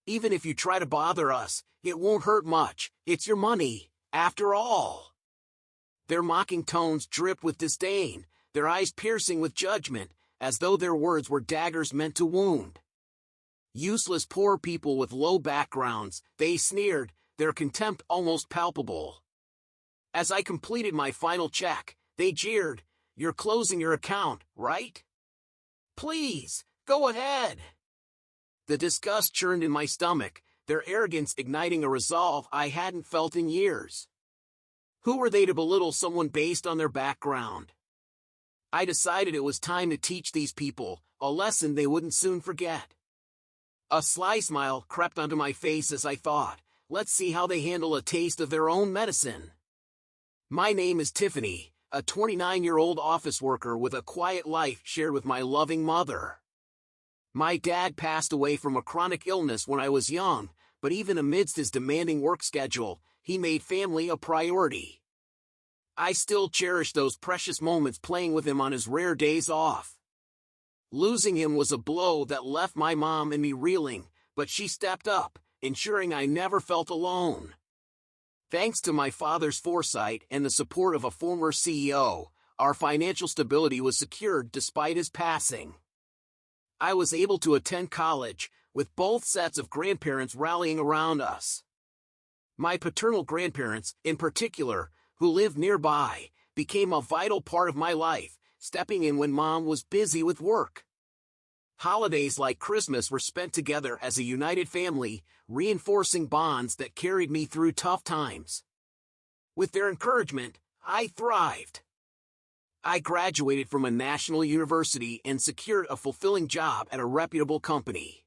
Even if you try to bother us, it won't hurt much. It's your money, after all." Their mocking tones dripped with disdain, their eyes piercing with judgment, as though their words were daggers meant to wound. "Useless poor people with low backgrounds," they sneered, their contempt almost palpable. As I completed my final check, they jeered, "You're closing your account, right? Please, go ahead." The disgust churned in my stomach, their arrogance igniting a resolve I hadn't felt in years. Who were they to belittle someone based on their background? I decided it was time to teach these people a lesson they wouldn't soon forget. A sly smile crept onto my face as I thought, let's see how they handle a taste of their own medicine. My name is Tiffany, a 29-year-old office worker with a quiet life shared with my loving mother. My dad passed away from a chronic illness when I was young, but even amidst his demanding work schedule, he made family a priority. I still cherish those precious moments playing with him on his rare days off. Losing him was a blow that left my mom and me reeling, but she stepped up, ensuring I never felt alone. Thanks to my father's foresight and the support of a former CEO, our financial stability was secured despite his passing. I was able to attend college, with both sets of grandparents rallying around us. My paternal grandparents, in particular, who lived nearby, became a vital part of my life, stepping in when Mom was busy with work. Holidays like Christmas were spent together as a united family, reinforcing bonds that carried me through tough times. With their encouragement, I thrived. I graduated from a national university and secured a fulfilling job at a reputable company.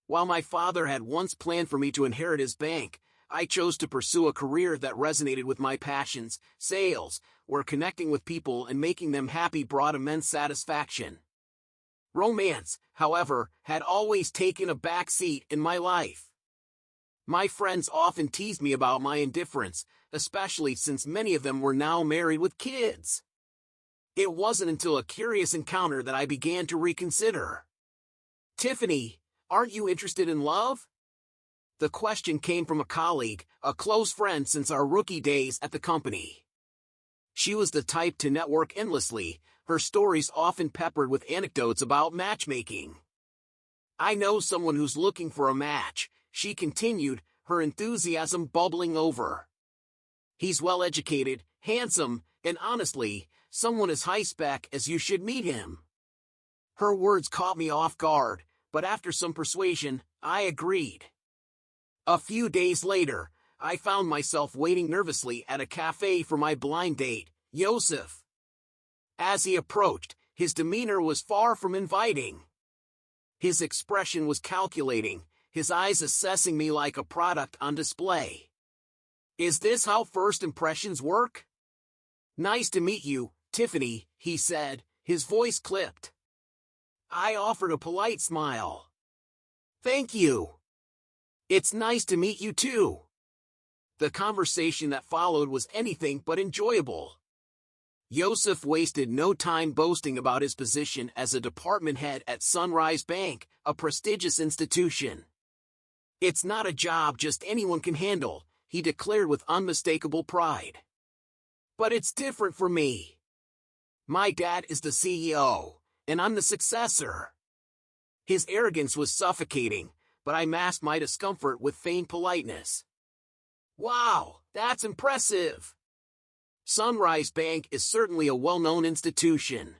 While my father had once planned for me to inherit his bank, I chose to pursue a career that resonated with my passions, sales, where connecting with people and making them happy brought immense satisfaction. Romance, however, had always taken a back seat in my life. My friends often teased me about my indifference, especially since many of them were now married with kids. It wasn't until a curious encounter that I began to reconsider. "Tiffany, aren't you interested in love?" The question came from a colleague, a close friend since our rookie days at the company. She was the type to network endlessly, her stories often peppered with anecdotes about matchmaking. "I know someone who's looking for a match," she continued, her enthusiasm bubbling over. "He's well-educated, handsome, and honestly, someone as high-spec as you should meet him." Her words caught me off guard, but after some persuasion, I agreed. A few days later, I found myself waiting nervously at a cafe for my blind date, Yosef. As he approached, his demeanor was far from inviting. His expression was calculating, his eyes assessing me like a product on display. "Is this how first impressions work?" "Nice to meet you, Tiffany," he said, his voice clipped. I offered a polite smile. "Thank you. It's nice to meet you too." The conversation that followed was anything but enjoyable. Yosef wasted no time boasting about his position as a department head at Sunrise Bank, a prestigious institution. "It's not a job just anyone can handle," he declared with unmistakable pride. "But it's different for me. My dad is the CEO, and I'm the successor." His arrogance was suffocating, but I masked my discomfort with feigned politeness. "Wow, that's impressive. Sunrise Bank is certainly a well-known institution."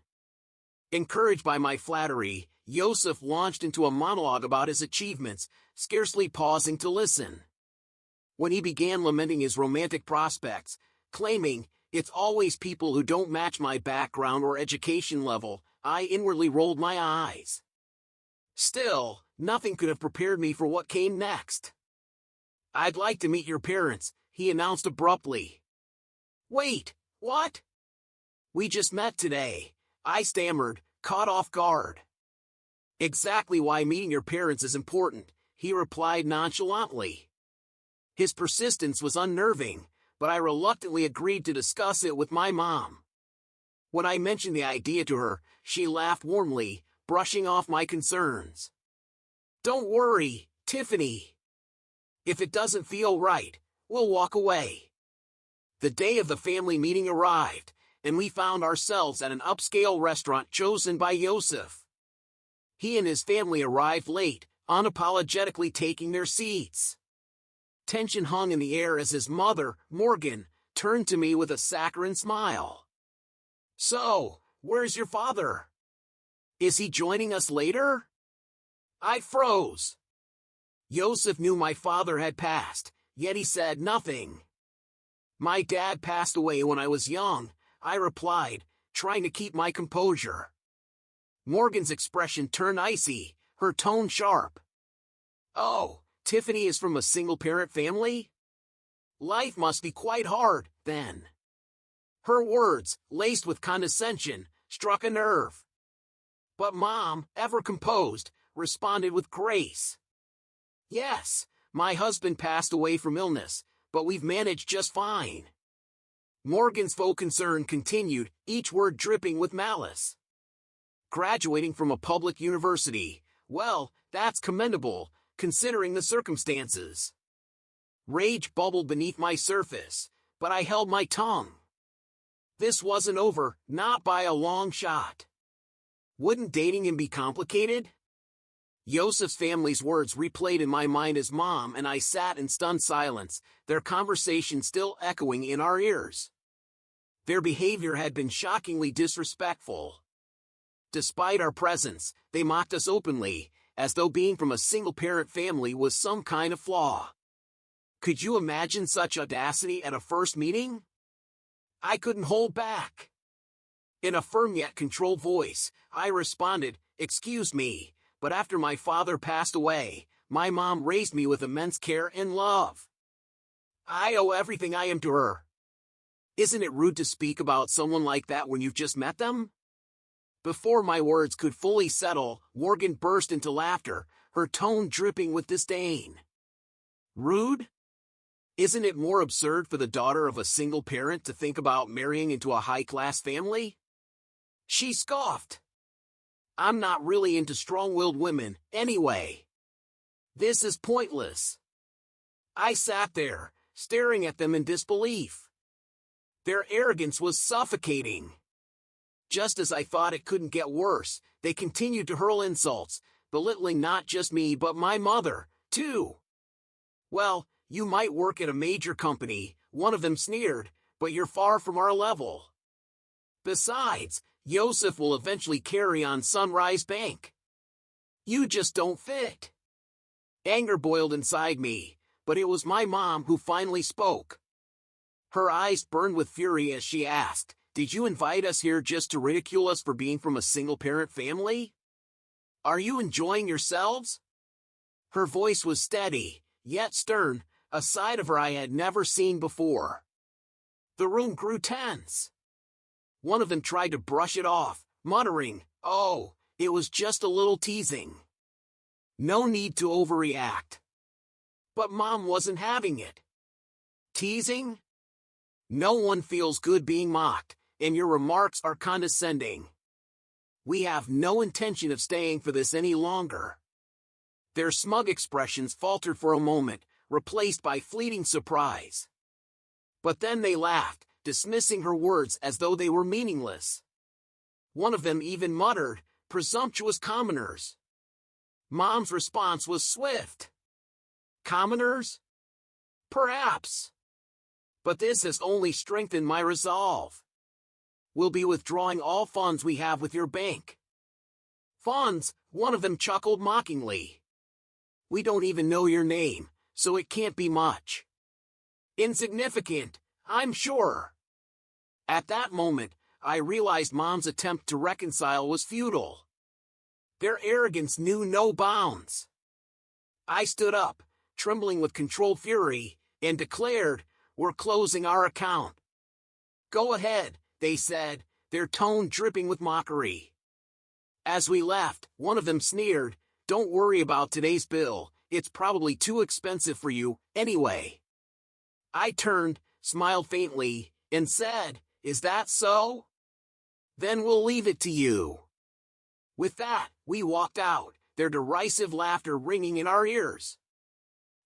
Encouraged by my flattery, Yosef launched into a monologue about his achievements, scarcely pausing to listen. When he began lamenting his romantic prospects, claiming, "It's always people who don't match my background or education level," I inwardly rolled my eyes. Still, nothing could have prepared me for what came next. "I'd like to meet your parents," he announced abruptly. "Wait, what?" "We just met today," I stammered, caught off guard. "Exactly why meeting your parents is important," he replied nonchalantly. His persistence was unnerving, but I reluctantly agreed to discuss it with my mom. When I mentioned the idea to her, she laughed warmly, brushing off my concerns. "Don't worry, Tiffany. If it doesn't feel right, we'll walk away. The day of the family meeting arrived, and we found ourselves at an upscale restaurant chosen by Yosef. He and his family arrived late, unapologetically taking their seats. Tension hung in the air as his mother, Morgan, turned to me with a saccharine smile. "So, where's your father? Is he joining us later?" I froze. Yosef knew my father had passed, yet he said nothing. "My dad passed away when I was young," I replied, trying to keep my composure. Morgan's expression turned icy, her tone sharp. "Oh, Tiffany is from a single-parent family? Life must be quite hard, then." Her words, laced with condescension, struck a nerve. But Mom, ever composed, responded with grace. "Yes, my husband passed away from illness, but we've managed just fine." Morgan's faux concern continued, each word dripping with malice. "Graduating from a public university, well, that's commendable, considering the circumstances." Rage bubbled beneath my surface, but I held my tongue. This wasn't over, not by a long shot. Wouldn't dating him be complicated? Yosef's family's words replayed in my mind as Mom and I sat in stunned silence, their conversation still echoing in our ears. Their behavior had been shockingly disrespectful. Despite our presence, they mocked us openly, as though being from a single-parent family was some kind of flaw. Could you imagine such audacity at a first meeting? I couldn't hold back. In a firm yet controlled voice, I responded, "Excuse me, but after my father passed away, my mom raised me with immense care and love. I owe everything I am to her." Isn't it rude to speak about someone like that when you've just met them? Before my words could fully settle, Morgan burst into laughter, her tone dripping with disdain. Rude? Isn't it more absurd for the daughter of a single parent to think about marrying into a high-class family? She scoffed. "I'm not really into strong-willed women, anyway. This is pointless." I sat there, staring at them in disbelief. Their arrogance was suffocating. Just as I thought it couldn't get worse, they continued to hurl insults, belittling not just me but my mother, too. "Well, you might work at a major company," one of them sneered, "but you're far from our level. Besides, Yosef will eventually carry on Sunrise Bank. You just don't fit." Anger boiled inside me, but it was my mom who finally spoke. Her eyes burned with fury as she asked, "Did you invite us here just to ridicule us for being from a single-parent family? Are you enjoying yourselves?" Her voice was steady, yet stern, a side of her I had never seen before. The room grew tense. One of them tried to brush it off, muttering, "Oh, it was just a little teasing. No need to overreact." But Mom wasn't having it. "Teasing? No one feels good being mocked, and your remarks are condescending. We have no intention of staying for this any longer." Their smug expressions faltered for a moment, replaced by fleeting surprise. But then they laughed, dismissing her words as though they were meaningless. One of them even muttered, "Presumptuous commoners." Mom's response was swift. "Commoners? Perhaps. But this has only strengthened my resolve. We'll be withdrawing all funds we have with your bank." "Funds?" one of them chuckled mockingly. "We don't even know your name, so it can't be much." "Insignificant, I'm sure." At that moment, I realized Mom's attempt to reconcile was futile. Their arrogance knew no bounds. I stood up, trembling with controlled fury, and declared, "We're closing our account." "Go ahead," they said, their tone dripping with mockery. As we left, one of them sneered, "Don't worry about today's bill, it's probably too expensive for you, anyway." I turned, smiled faintly, and said, "Is that so? Then we'll leave it to you." With that, we walked out, their derisive laughter ringing in our ears.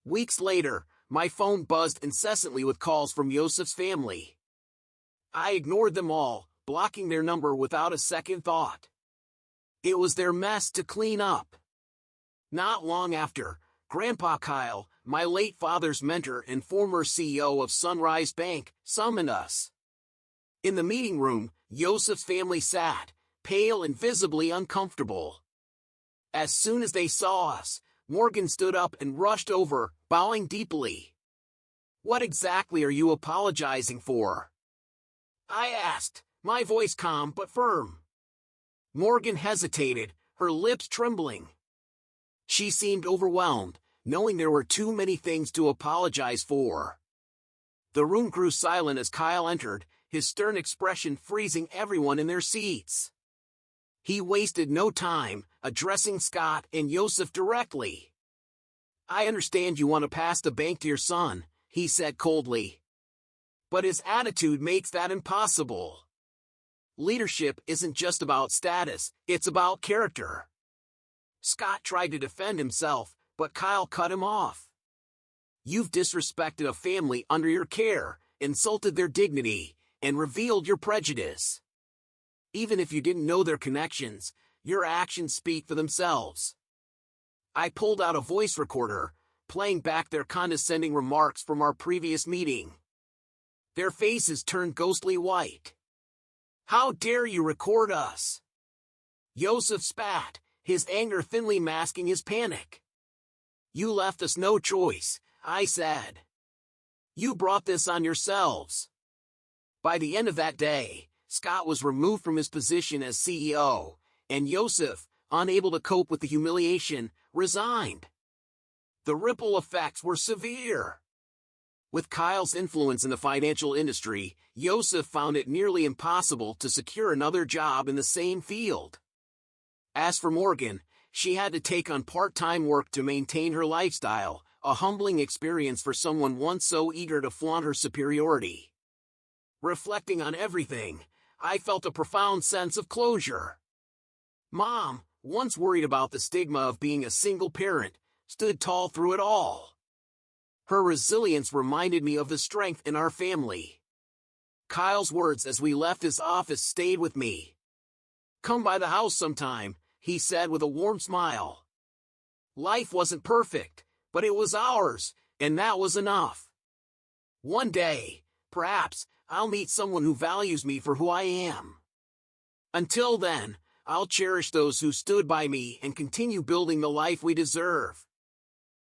Weeks later, my phone buzzed incessantly with calls from Yosef's family. I ignored them all, blocking their number without a second thought. It was their mess to clean up. Not long after, Grandpa Kyle, my late father's mentor and former CEO of Sunrise Bank, summoned us. In the meeting room, Yosef's family sat, pale and visibly uncomfortable. As soon as they saw us, Morgan stood up and rushed over, bowing deeply. "What exactly are you apologizing for?" I asked, my voice calm but firm. Morgan hesitated, her lips trembling. She seemed overwhelmed, knowing there were too many things to apologize for. The room grew silent as Kyle entered, his stern expression freezing everyone in their seats. He wasted no time, addressing Scott and Yosef directly. "I understand you want to pass the bank to your son," he said coldly. "But his attitude makes that impossible. Leadership isn't just about status, it's about character." Scott tried to defend himself, but Kyle cut him off. "You've disrespected a family under your care, insulted their dignity, and revealed your prejudice. Even if you didn't know their connections, your actions speak for themselves." I pulled out a voice recorder, playing back their condescending remarks from our previous meeting. Their faces turned ghostly white. "How dare you record us?" Yosef spat, his anger thinly masking his panic. "You left us no choice," I said. "You brought this on yourselves." By the end of that day, Scott was removed from his position as CEO, and Yosef, unable to cope with the humiliation, resigned. The ripple effects were severe. With Kyle's influence in the financial industry, Yosef found it nearly impossible to secure another job in the same field. As for Morgan, she had to take on part-time work to maintain her lifestyle, a humbling experience for someone once so eager to flaunt her superiority. Reflecting on everything, I felt a profound sense of closure. Mom, once worried about the stigma of being a single parent, stood tall through it all. Her resilience reminded me of the strength in our family. Kyle's words as we left his office stayed with me. "Come by the house sometime," he said with a warm smile. Life wasn't perfect, but it was ours, and that was enough. One day, perhaps, I'll meet someone who values me for who I am. Until then, I'll cherish those who stood by me and continue building the life we deserve.